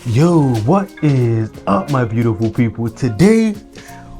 Yo, what is up, my beautiful people? Today,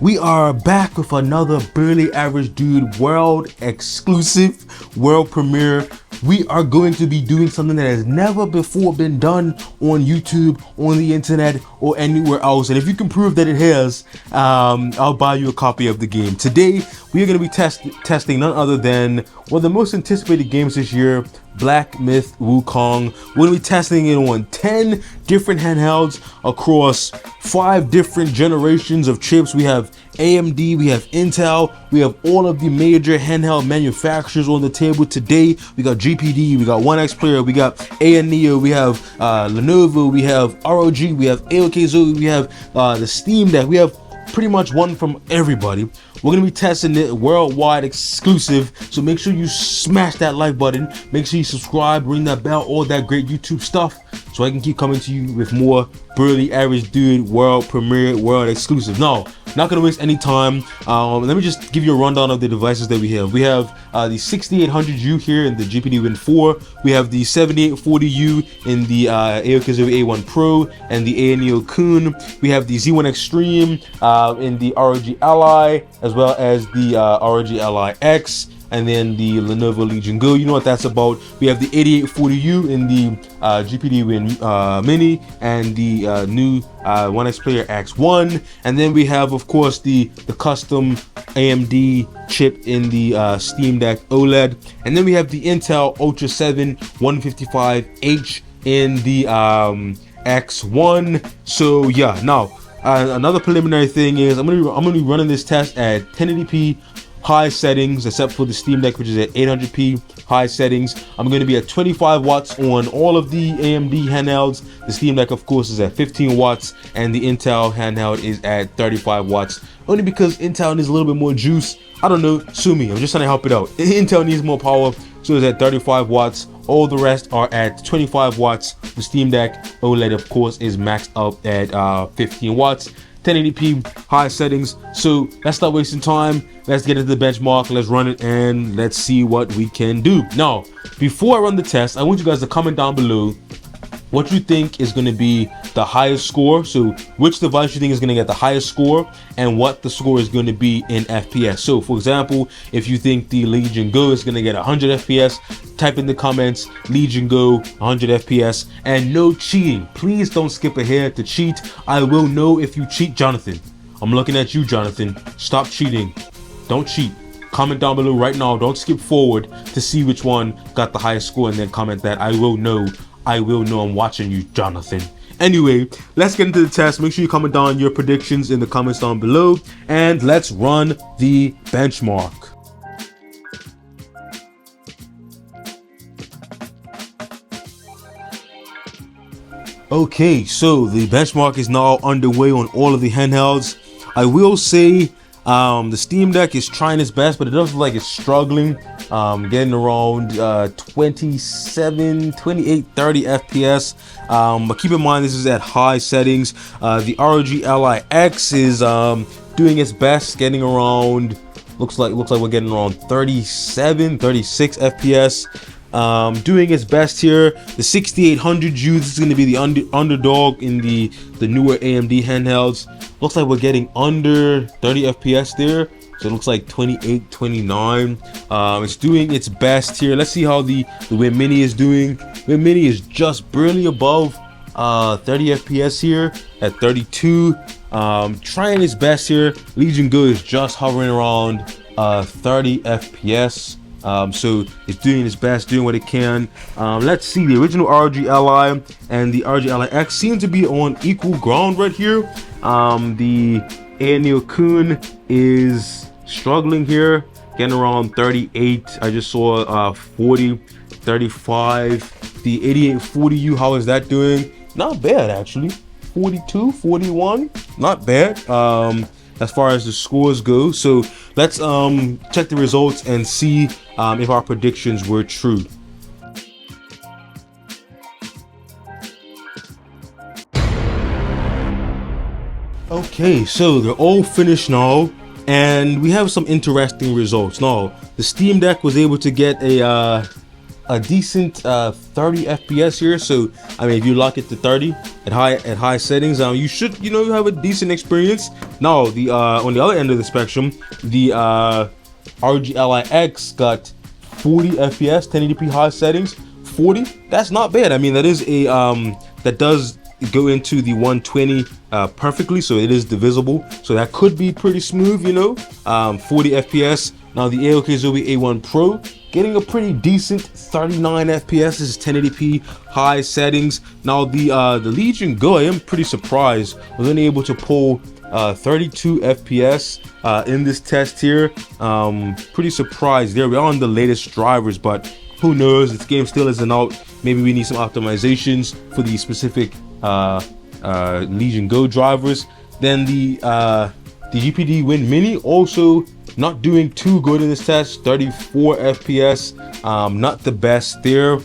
we are back with another Barely Average Dude world exclusive, world premiere. We are going to be doing something that has never before been done on YouTube, on the internet, or anywhere else. And if you can prove that it has, I'll buy you a copy of the game. Today, we are going to be testing none other than one of the most anticipated games this year, Black Myth Wukong. We're going to be testing it on 10 different handhelds across 5 different generations of chips. We have AMD, we have Intel, we have all of the major handheld manufacturers on the table today. We got GPD, we got 1X Player, we got Neo, we have Lenovo, we have ROG, we have AOK, we have the Steam Deck, we have pretty much one from everybody. We're gonna be testing it worldwide exclusive, so make sure you smash that like button, make sure you subscribe, ring that bell, all that great YouTube stuff, so I can keep coming to you with more Barely Average Dude world premiere, world exclusive. No, not gonna waste any time. Let me just give you a rundown of the devices that we have. We have the 6800U here in the GPD Win 4. We have the 7840U in the AOK A1 Pro and the Neo Kun. We have the Z1 Extreme in the ROG Ally, as well as the ROG Ally X, and then the Lenovo Legion Go. You know what that's about. We have the 8840U in the GPD Win Mini and the new 1X Player X1, and then we have, of course, the custom AMD chip in the Steam Deck OLED, and then we have the Intel Ultra 7 155H in the X1. So yeah, now another preliminary thing is I'm gonna be running this test at 1080p high settings, except for the Steam Deck, which is at 800p high settings. I'm going to be at 25 watts on all of the AMD handhelds. The Steam Deck, of course, is at 15 watts, and the Intel handheld is at 35 watts. Only because Intel needs a little bit more juice. I don't know, sue me. I'm just trying to help it out. Intel needs more power, so it's at 35 watts. All the rest are at 25 watts. The Steam Deck OLED, of course, is maxed out at 15 watts. 1080p high settings. So let's not wasting time. Let's get into the benchmark, let's run it, and let's see what we can do. Now, before I run the test, I want you guys to comment down below what you think is going to be the highest score. So which device you think is going to get the highest score, and what the score is going to be in FPS. So for example, if you think the Legion Go is going to get 100 FPS, type in the comments Legion Go 100 FPS, and no cheating. Please don't skip ahead to cheat. I will know if you cheat, Jonathan. I'm looking at you, Jonathan. Stop cheating. Don't cheat. Comment down below right now. Don't skip forward to see which one got the highest score, and then comment that. I will know. I'm watching you, Jonathan. Anyway, let's get into the test. Make sure you comment down your predictions in the comments down below, and let's run the benchmark. Okay, so the benchmark is now underway on all of the handhelds. I will say the Steam Deck is trying its best, but it does look like it's struggling, getting around 27, 28, 30 FPS. But keep in mind, this is at high settings. The ROG Ally X is doing its best, getting around, looks like we're getting around 37, 36 FPS. Doing its best here. The 6800U, this is going to be the underdog in the newer AMD handhelds. Looks like we're getting under 30 FPS there, so it looks like 28, 29. It's doing its best here. Let's see how the Win Mini is doing. Win Mini is just barely above 30 FPS here at 32. Trying its best here. Legion Go is just hovering around 30 FPS. So it's doing its best, doing what it can. Let's see, the original ROG Ally and the ROG Ally X seem to be on equal ground right here. The Neo Kun is struggling here, getting around 38. I just saw 40, 35. The 8840U, how is that doing? Not bad, actually. 42, 41, not bad. As far as the scores go. So let's check the results and see if our predictions were true. Okay, so they're all finished now, and we have some interesting results. Now, the Steam Deck was able to get a a decent 30 FPS here. So I mean, if you lock it to 30 at high settings, you should, you know, have a decent experience. Now the on the other end of the spectrum, the ROG Ally X got 40 FPS, 1080p high settings. 40, that's not bad. I mean, that is a that does go into the 120 perfectly, so it is divisible, so that could be pretty smooth, you know. 40 FPS. Now the AOK Zowie A1 Pro getting a pretty decent 39 FPS. This is 1080p high settings. Now the Legion Go, I am pretty surprised, was only able to pull 32 FPS in this test here. Pretty surprised there. We are on the latest drivers, but who knows, this game still isn't out. Maybe we need some optimizations for the specific Legion Go drivers. Then the GPD Win Mini also not doing too good in this test, 34 FPS, not the best there.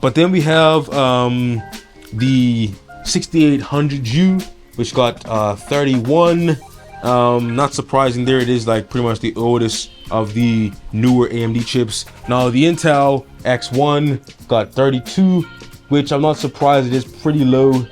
But then we have the 6800U, which got 31. Not surprising there, it is like pretty much the oldest of the newer AMD chips. Now the Intel X1 got 32, which I'm not surprised, it is pretty low.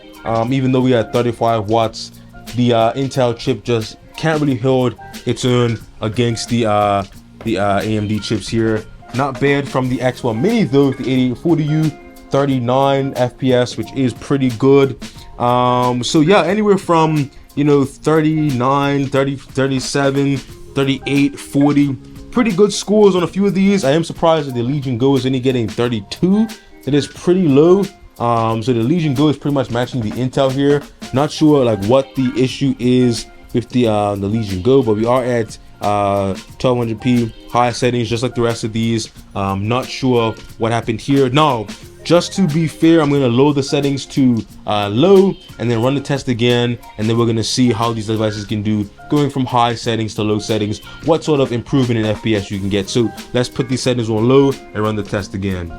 Even though we had 35 watts, the Intel chip just can't really hold its own against the AMD chips here. Not bad from the X1 Mini though, the 8840U, 39 FPS, which is pretty good. So yeah, anywhere from, you know, 39, 30, 37, 38, 40, pretty good scores on a few of these. I am surprised that the Legion Go is only getting 32. It is pretty low. So the Legion Go is pretty much matching the Intel here. Not sure like what the issue is with the Legion Go, but we are at 1200p high settings just like the rest of these. Not sure what happened here. Now, just to be fair, I'm going to load the settings to low and then run the test again, and then we're going to see how these devices can do going from high settings to low settings, what sort of improvement in FPS you can get. So let's put these settings on low and run the test again.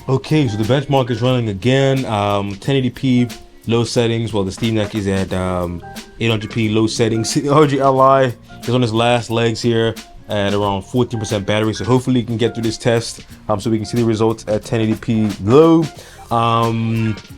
Okay, so the benchmark is running again, 1080p low settings, while the Steam Deck is at 800p low settings. The ROG Ally is on its last legs here at around 14% battery, so hopefully you can get through this test so we can see the results at 1080p low.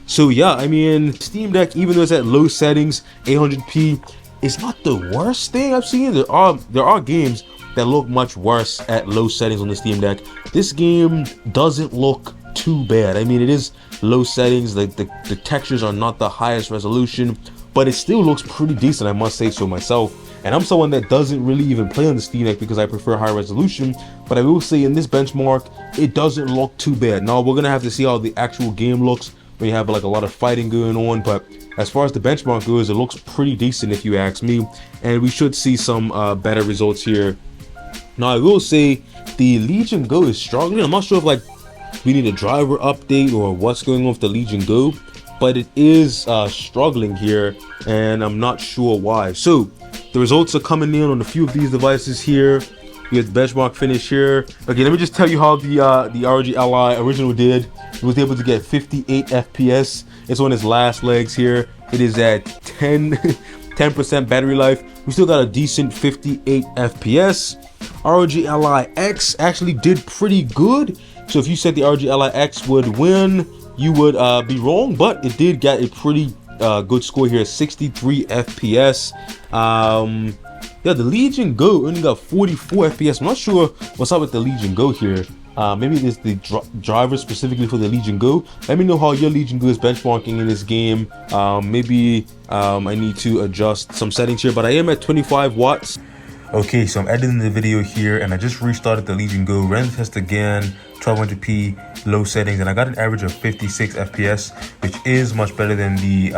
So yeah, I mean, Steam Deck, even though it's at low settings, 800p, it's not the worst thing I've seen. There are games that look much worse at low settings on the Steam Deck. This game doesn't look too bad. I mean, it is low settings, like the textures are not the highest resolution, but it still looks pretty decent, I must say so myself. And I'm someone that doesn't really even play on the Steam Deck because I prefer high resolution, but I will say in this benchmark, it doesn't look too bad. Now we're gonna have to see how the actual game looks when you have like a lot of fighting going on, but as far as the benchmark goes, it looks pretty decent if you ask me, and we should see some better results here. Now I will say the Legion Go is struggling. I'm not sure if like we need a driver update or what's going on with the Legion Go, but it is struggling here, and I'm not sure why. So the results are coming in on a few of these devices here. We have the benchmark finish here. Okay, let me just tell you how the ROG Ally original did. It was able to get 58 FPS. It's on its last legs here. It is at 10% battery life. We still got a decent 58 FPS. ROG Ally X actually did pretty good. So if you said the ROG Ally X would win, you would be wrong, but it did get a pretty good score here, 63 FPS. Yeah, the Legion Go only got 44 FPS. I'm not sure what's up with the Legion Go here. Maybe it is the driver specifically for the Legion Go. Let me know how your Legion Go is benchmarking in this game. Maybe I need to adjust some settings here, but I am at 25 watts. Okay, so I'm editing the video here, and I just restarted the Legion Go, ran the test again, 1200p low settings, and I got an average of 56 FPS, which is much better than the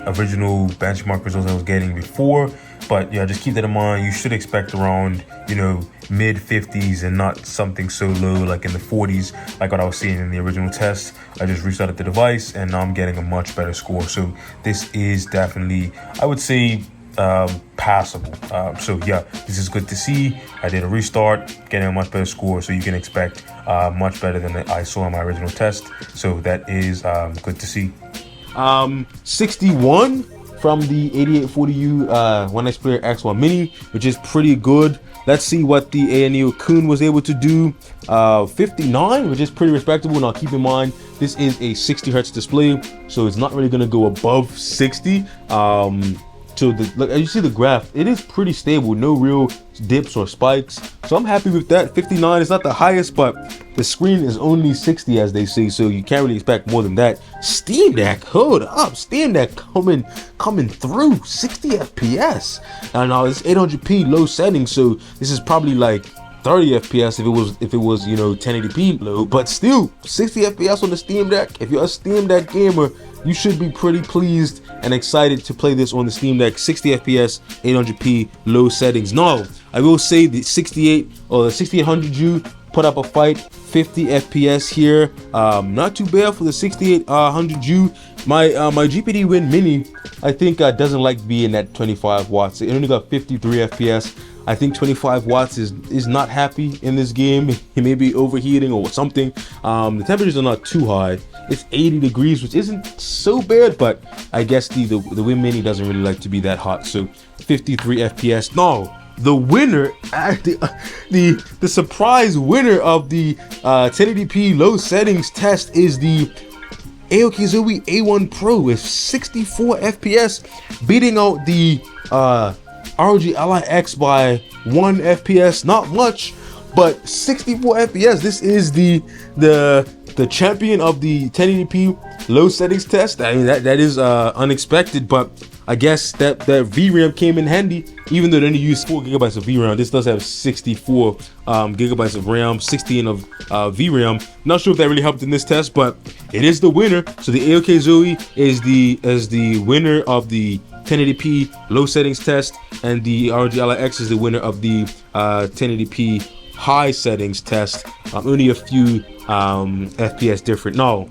original benchmark results I was getting before. But yeah, just keep that in mind. You should expect around, you know, mid 50s and not something so low like in the 40s like what I was seeing in the original test. I just restarted the device, and now I'm getting a much better score. So this is definitely, I would say, passable. So yeah, this is good to see. I did a restart, getting a much better score, so you can expect much better than I saw in my original test. So that is good to see. 61 from the 8840U One X Player X1 Mini, which is pretty good. let's see what the ANEO Kun was able to do. 59, which is pretty respectable. Now keep in mind, this is a 60 hertz display, so it's not really going to go above 60. So look, as you see the graph, it is pretty stable, no real dips or spikes, so I'm happy with that. 59 is not the highest, but the screen is only 60, as they say, so you can't really expect more than that. Steam Deck, hold up, Steam Deck coming through 60 FPS. Now it's 800p low settings, so this is probably like 30 FPS if it was you know 1080p low, but still 60 FPS on the Steam Deck. If you're a Steam Deck gamer, you should be pretty pleased and excited to play this on the Steam Deck. 60 FPS, 800p low settings. Now I will say the 68 or the 6800U put up a fight. 50 FPS here, not too bad for the 6800U. My GPD Win Mini, I think doesn't like being at 25 watts. It only got 53 FPS. I think 25 watts is not happy in this game. He may be overheating or something. The temperatures are not too high. It's 80 degrees, which isn't so bad, but I guess the Win Mini doesn't really like to be that hot. So 53 FPS. No, the winner, the surprise winner of the 1080p low settings test is the ROG A1 Pro with 64 FPS, beating out the ROG Ally X by 1 FPS. Not much, but 64 FPS. This is the champion of the 1080p low settings test. I mean, that is unexpected, but I guess that VRAM came in handy. Even though they only use 4 gigabytes of VRAM, this does have 64 gigabytes of RAM, 16 of VRAM. Not sure if that really helped in this test, but it is the winner. So the ROG Zoe is the winner of the 1080p low settings test, and the ROG Ally X is the winner of the 1080p high settings test. Only a few FPS different. Now,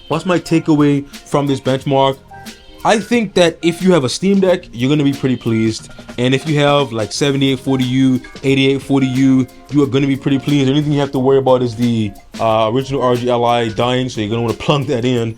what's my takeaway from this benchmark? I think that if you have a Steam Deck, you're going to be pretty pleased. And if you have like 7840U, 8840U, you are going to be pretty pleased. The only thing you have to worry about is the original ROG Ally dying, so you're going to want to plug that in.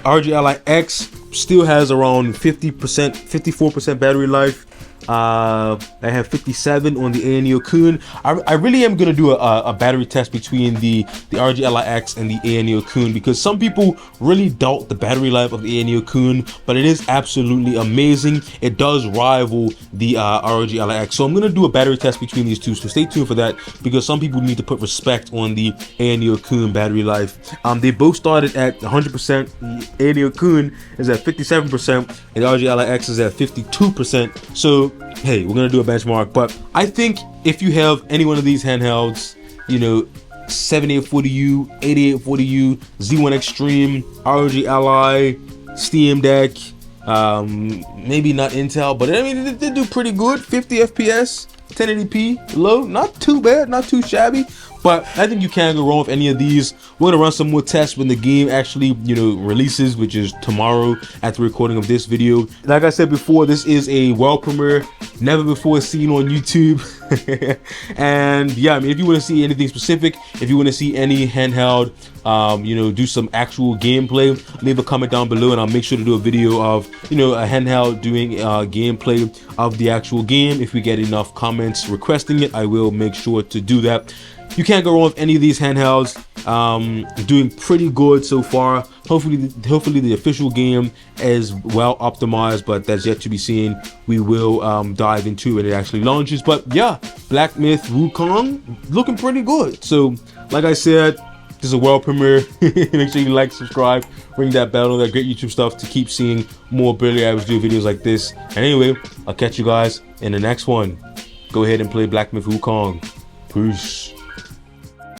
ROG Ally X still has around 50%, 54% battery life. I have 57 on the ANEO Kun. I really am gonna do a battery test between the ROG Ally X and the ANEO Kun, because some people really doubt the battery life of the ANEO Kun, but it is absolutely amazing. It does rival the ROG Ally X, so I'm gonna do a battery test between these two, so stay tuned for that, because some people need to put respect on the ANEO Kun battery life. They both started at 100%. The ANEO Kun is at 57% and the ROG Ally X is at 52%. So hey, we're gonna do a benchmark, but I think if you have any one of these handhelds, you know, 7840U, 8840U, Z1 Extreme, ROG Ally, Steam Deck, maybe not Intel, but I mean they do pretty good. 50 FPS, 1080p low, not too bad, not too shabby. But I think you can't go wrong with any of these. We're gonna run some more tests when the game actually, you know, releases, which is tomorrow at the recording of this video. Like I said before, this is a world premiere, never before seen on YouTube. And yeah, I mean, if you want to see anything specific, if you want to see any handheld, you know, do some actual gameplay, leave a comment down below, and I'll make sure to do a video of, you know, a handheld doing gameplay of the actual game. If we get enough comments requesting it, I will make sure to do that. You can't go wrong with any of these handhelds. Doing pretty good so far. Hopefully the official game is well optimized, but that's yet to be seen. We will dive into it when it actually launches. But yeah, Black Myth Wukong looking pretty good. So like I said, this is a world premiere. Make sure you like, subscribe, ring that bell, that great YouTube stuff to keep seeing more Barely Average Dude videos like this. And anyway, I'll catch you guys in the next one. Go ahead and play Black Myth Wukong. Peace.